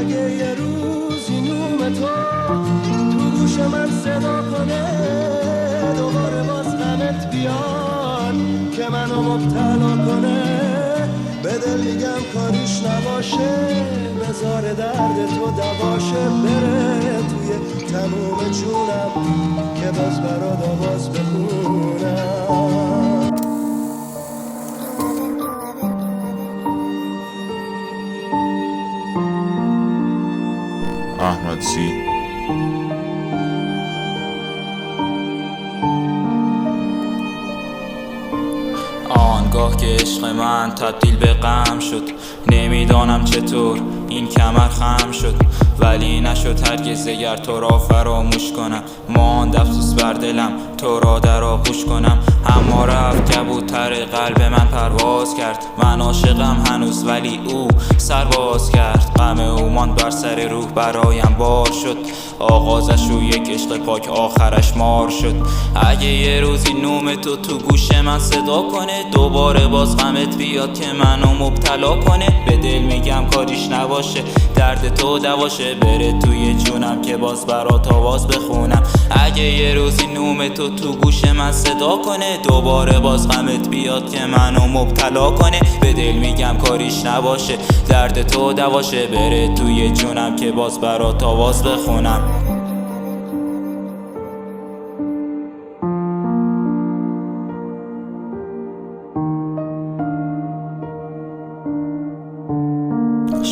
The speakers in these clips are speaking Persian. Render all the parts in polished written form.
اگه یه روزی نوم تو گوش من صدا کنه، دوباره باز غمت بیاد که منو مبتلا کنه، به دل میگم کاریش نباشه، بذار درد تو دواشه، بره توی تموم جونم که باز برات آواز بخونم. احمد سی. آنگاه که عشق من تبدیل به غم شد، نمیدانم چطور این کمر خم شد، ولی نشد هرگز دگر تو را فراموش کنم. ماند افسوس بر دلم تو را در آغوش کنم، اما رفت کبوتر قلب من پرواز کرد. من عاشقم هنوز ولی او سرباز کرد، غم او ماند بر سر روح برایم بار شد، آغازش رو یک عشق پاک آخرش مار شد. اگه یه روزی نوم تو گوش من صدا کنه، دوباره باز غمت بیاد که منو مبتلا کنه، به دل میگم کاریش نباشه، درد تو دواشه، بره توی جونم که باز برات آواز بخونم. اگه یه روزی نوم تو گوش من صدا کنه، دوباره باز غمت بیاد که منو مبتلا کنه، به دل میگم کاریش نباشه، درد تو دواشه، بره توی جونم که باز برات آواز بخونم.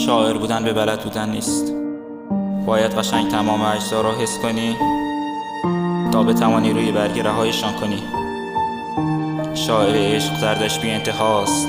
شاعر بودن به بلد بودن نیست، باید قشنگ تمام اجزا را حس کنی تا بتوانی روی برگ رهایشان کنی. شاعر عشق دردش بی انتهاست،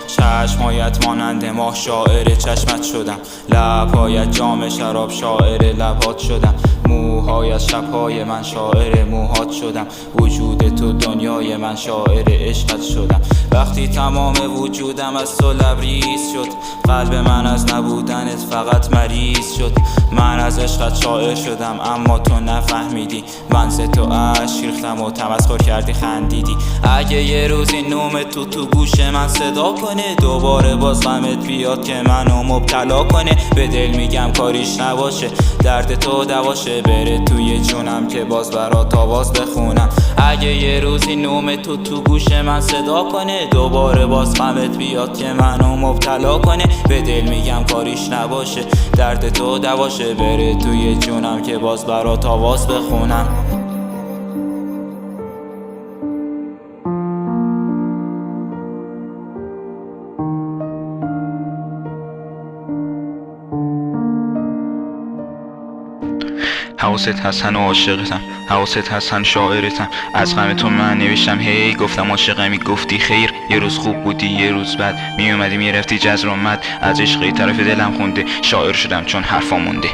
چشمهایت مانند ماه شاعر چشمت شدم، لبهایت جام شراب شاعر لبات شدم، موهایت شبهای من شاعر موهات شدم، وجود تو دنیای من شاعر عشقت شدم. وقتی تمام وجودم از تو لبریز شد، قلب من از نبودنت فقط مریض شد. من از عشقت شاعر شدم اما تو نفهمیدی، من ز تو اشک ریختم و تمسخر کردی خندیدی. اگه یه روزی نوم تو گوش من صدا کنه، دوباره باز غمت بیاد که منو مبتلا کنه، به دل میگم کاریش نباشه، درد تو دواشه، بره توی جونم که باز برات آواز بخونم. اگه یه روزی نوم تو گوش من صدا کنه، دوباره باز غمت بیاد که منو مبتلا کنه، به دل میگم کاریش نباشه، درد تو دواشه، بره توی جونم که باز برات آواز بخونم. حواست هستن و عاشقتم، حواست هستن شاعرتم، از غم تو من نوشتم هی گفتم عاشقمی گفتی خیر. یه روز خوب بودی یه روز بد، می اومدی میرفتی جزر اومد، از عشقی طرف دلم خونده، شاعر شدم چون حرفا مونده.